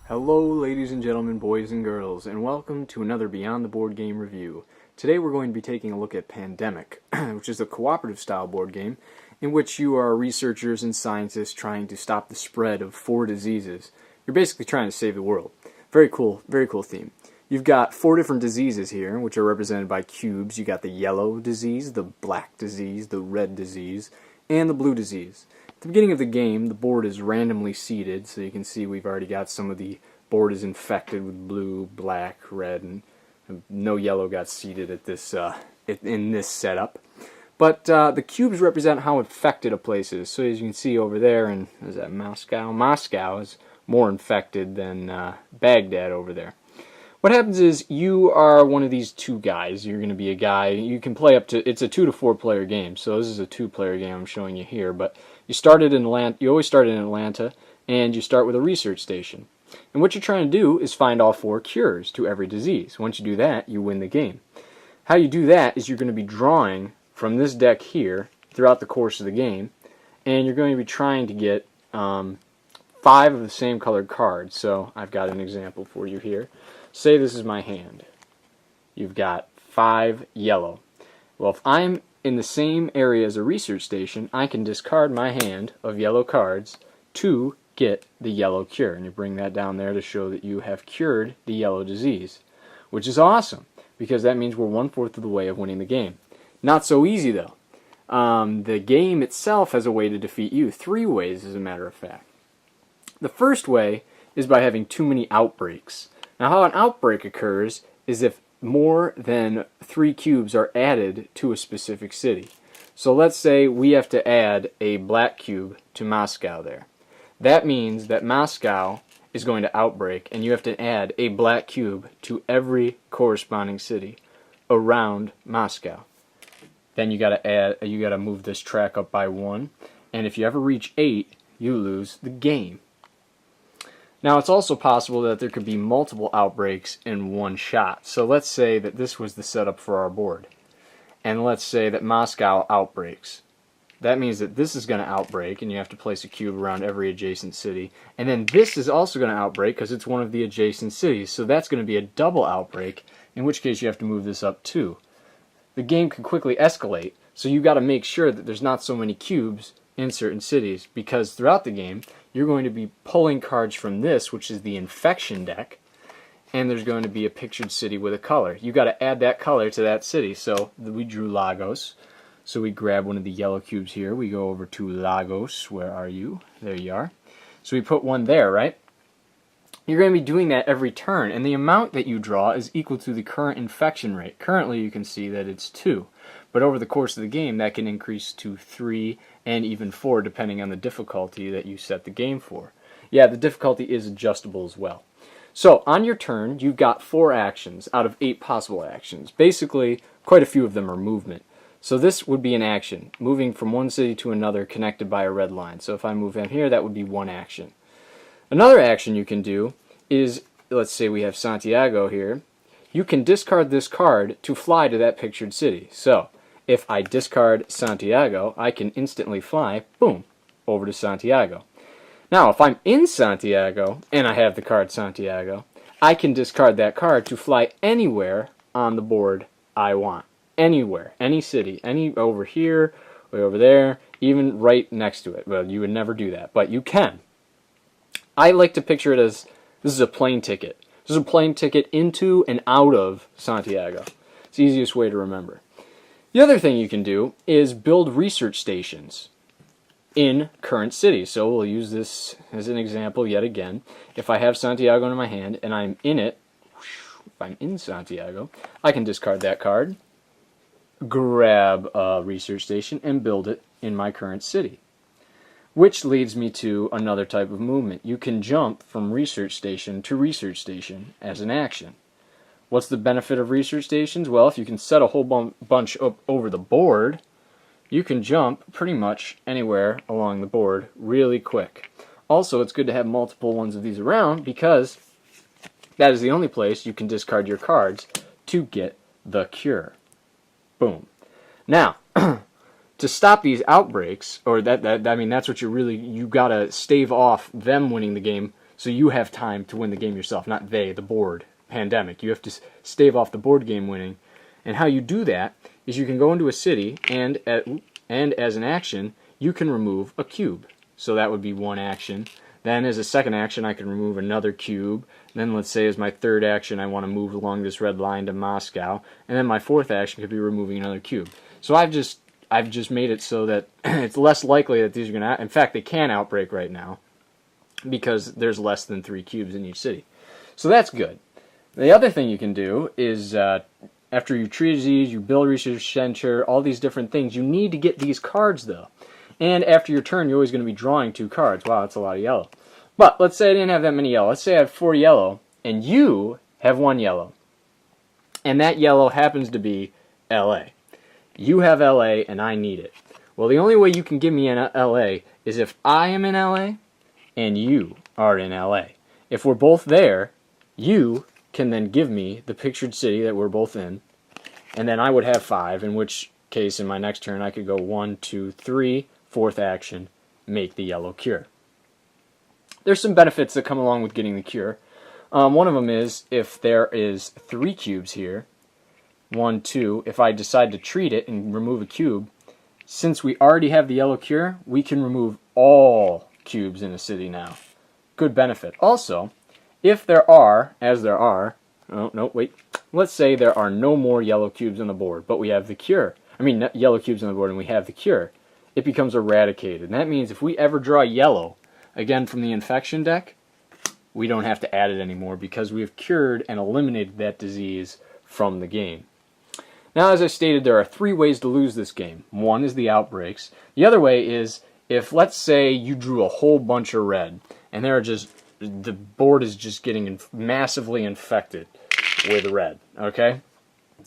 Hello ladies and gentlemen, boys and girls, and welcome to another Beyond the Board Game review. Today we're going to be taking a look at Pandemic, which is a cooperative style board game in which you are researchers and scientists trying to stop the spread of 4 diseases. You're basically trying to save the world. Very cool theme. You've got 4 different diseases here, which are represented by cubes. You got the yellow disease, the black disease, the red disease, and the blue disease. At the beginning of the game, the board is randomly seeded, so you can see we've already got some of the board is infected with blue, black, red, and no yellow got seeded at this in this setup. But the cubes represent how infected a place is. So as you can see over there, and is that Moscow? Moscow is more infected than Baghdad over there. What happens is you are one of these 2 guys. You're going to be a guy. You can play up to, it's a 2 to 4 player game. So this is a 2-player game I'm showing you here. But you started in Atlanta. You always start in Atlanta, and you start with a research station. And what you're trying to do is find all 4 cures to every disease. Once you do that, you win the game. How you do that is you're going to be drawing from this deck here throughout the course of the game, and you're going to be trying to get 5 of the same colored cards. So I've got an example for you here. Say this is my hand. You've got 5 yellow. Well, if I'm in the same area as a research station, I can discard my hand of yellow cards to get the yellow cure. And you bring that down there to show that you have cured the yellow disease, which is awesome, because that means we're 1/4 of the way of winning the game. Not so easy, though. The game itself has a way to defeat you. 3 ways, as a matter of fact. The first way is by having too many outbreaks. Now, how an outbreak occurs is if more than 3 cubes are added to a specific city. So let's say we have to add a black cube to Moscow there. That means that Moscow is going to outbreak, and you have to add a black cube to every corresponding city around Moscow. Then you got to move this track up by 1, and if you ever reach 8, you lose the game. Now, it's also possible that there could be multiple outbreaks in one shot. So let's say that this was the setup for our board. And let's say that Moscow outbreaks. That means that this is going to outbreak, and you have to place a cube around every adjacent city. And then this is also going to outbreak because it's one of the adjacent cities. So that's going to be a double outbreak, in which case you have to move this up too. The game can quickly escalate, so you've got to make sure that there's not so many cubes in certain cities, because throughout the game you're going to be pulling cards from this, which is the infection deck, and there's going to be a pictured city with a color. You got to add that color to that city. So we drew Lagos, so we grab one of the yellow cubes here, we go over to Lagos. Where are you? There you are. So we put 1 there, right? You're going to be doing that every turn, and the amount that you draw is equal to the current infection rate. Currently you can see that it's 2, but over the course of the game that can increase to 3 and even 4 depending on the difficulty that you set the game for. Yeah, the difficulty is adjustable as well. So on your turn you've got 4 actions out of 8 possible actions. Basically, quite a few of them are movement. So this would be an action, moving from one city to another connected by a red line. So if I move in here, that would be 1 action. Another action you can do is, let's say we have Santiago here, you can discard this card to fly to that pictured city. So if I discard Santiago, I can instantly fly, boom, over to Santiago. Now if I'm in Santiago and I have the card Santiago, I can discard that card to fly anywhere on the board I want. Anywhere, any city, any over here, way over there, even right next to it. Well, you would never do that, but you can. I like to picture it as this is a plane ticket. This is a plane ticket into and out of Santiago. It's the easiest way to remember. The other thing you can do is build research stations in current cities. So we'll use this as an example yet again. If I have Santiago in my hand and I'm in it, if I'm in Santiago, I can discard that card, grab a research station, and build it in my current city. Which leads me to another type of movement. You can jump from research station to research station as an action. What's the benefit of research stations? Well, if you can set a whole bunch up over the board, you can jump pretty much anywhere along the board really quick. Also, it's good to have multiple ones of these around, because that is the only place you can discard your cards to get the cure. Boom. Now, to stop these outbreaks, or that's what you gotta stave off them winning the game. So you have time to win the game yourself, not they, the board. Pandemic. You have to stave off the board game winning. And how you do that is you can go into a city, and as an action, you can remove a cube. So that would be one action. Then as a second action, I can remove another cube. Then let's say as my third action, I want to move along this red line to Moscow. And then my fourth action could be removing another cube. So I've just made it so that it's less likely that these are going to... In fact, they can outbreak right now because there's less than 3 cubes in each city. So that's good. The other thing you can do is, after you treat these, you build research center, all these different things, you need to get these cards, though. And after your turn, you're always going to be drawing 2 cards. Wow, that's a lot of yellow. But let's say I didn't have that many yellow. Let's say I have 4 yellow, and you have 1 yellow. And that yellow happens to be LA. You have LA, and I need it. Well, the only way you can give me an LA is if I am in LA, and you are in LA. If we're both there, you can then give me the pictured city that we're both in, and then I would have 5, in which case in my next turn I could go 1, 2, 3, fourth action, make the yellow cure. There's some benefits that come along with getting the cure. One of them is if there is 3 cubes here, 1, 2, if I decide to treat it and remove a cube, since we already have the yellow cure, we can remove all cubes in a city now. Good benefit. Also, if there are, as there are, oh, no, wait, let's say there are no more yellow cubes on the board, but we have the cure. I mean, yellow cubes on the board and we have the cure. It becomes eradicated. And that means if we ever draw yellow, again from the infection deck, we don't have to add it anymore because we have cured and eliminated that disease from the game. Now, as I stated, there are 3 ways to lose this game. One is the outbreaks. The other way is if, let's say, you drew a whole bunch of red, and the board is just getting massively infected with red, okay?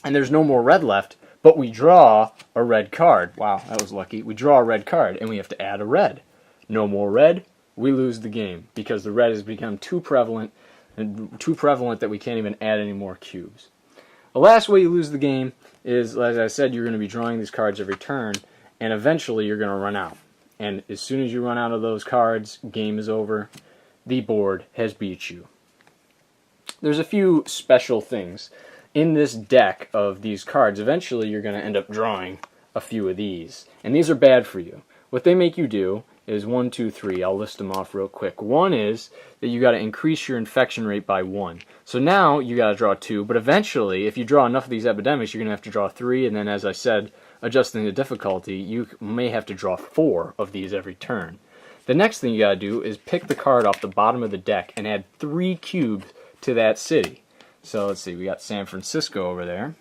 And there's no more red left, but we draw a red card. Wow, that was lucky. We draw a red card, and we have to add a red. No more red, we lose the game, because the red has become too prevalent that we can't even add any more cubes. The last way you lose the game is, as I said, you're going to be drawing these cards every turn, and eventually you're going to run out. And as soon as you run out of those cards, game is over. The board has beat you. There's a few special things. In this deck of these cards, eventually you're going to end up drawing a few of these. And these are bad for you. What they make you do is 1, 2, 3. I'll list them off real quick. One is that you got to increase your infection rate by 1. So now you got to draw 2, but eventually, if you draw enough of these epidemics, you're going to have to draw 3, and then, as I said, adjusting the difficulty, you may have to draw 4 of these every turn. The next thing you gotta do is pick the card off the bottom of the deck and add 3 cubes to that city. So let's see, we got San Francisco over there,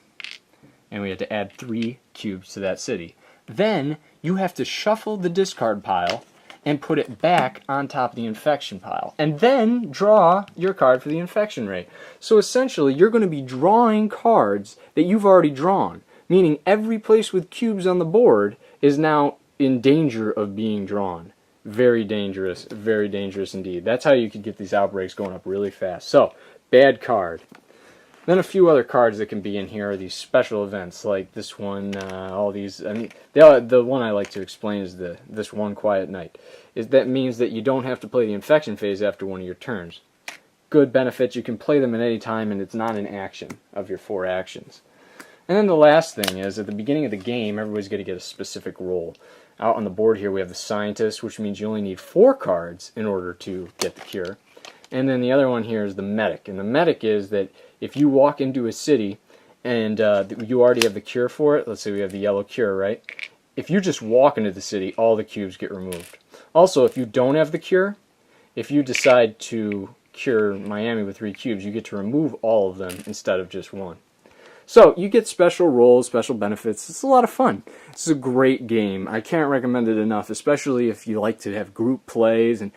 and we have to add 3 cubes to that city. Then you have to shuffle the discard pile and put it back on top of the infection pile, and then draw your card for the infection rate. So essentially, you're going to be drawing cards that you've already drawn, meaning every place with cubes on the board is now in danger of being drawn. Very dangerous indeed. That's how you could get these outbreaks going up really fast. So, bad card. Then a few other cards that can be in here are these special events, like this one, all these. I mean, the one I like to explain is this one quiet night. That means that you don't have to play the infection phase after one of your turns. Good benefits, you can play them at any time, and it's not an action of your 4 actions. And then the last thing is, at the beginning of the game, everybody's going to get a specific role. Out on the board here we have the scientist, which means you only need 4 cards in order to get the cure. And then the other one here is the medic. And the medic is that if you walk into a city and you already have the cure for it, let's say we have the yellow cure, right? If you just walk into the city, all the cubes get removed. Also, if you don't have the cure, if you decide to cure Miami with 3 cubes, you get to remove all of them instead of just 1. So, you get special roles, special benefits. It's a lot of fun. It's a great game. I can't recommend it enough, especially if you like to have group plays. And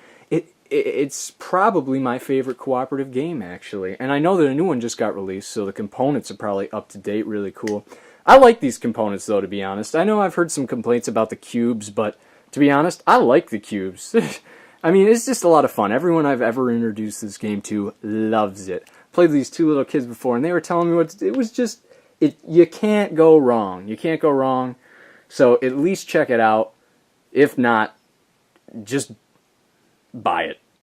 it's probably my favorite cooperative game, actually. And I know that a new one just got released, so the components are probably up to date, really cool. I like these components, though, to be honest. I know I've heard some complaints about the cubes, but to be honest, I like the cubes. I mean, it's just a lot of fun. Everyone I've ever introduced this game to loves it. Played these 2 little kids before, and they were telling me it was just, you can't go wrong. You can't go wrong. So at least check it out. If not, just buy it.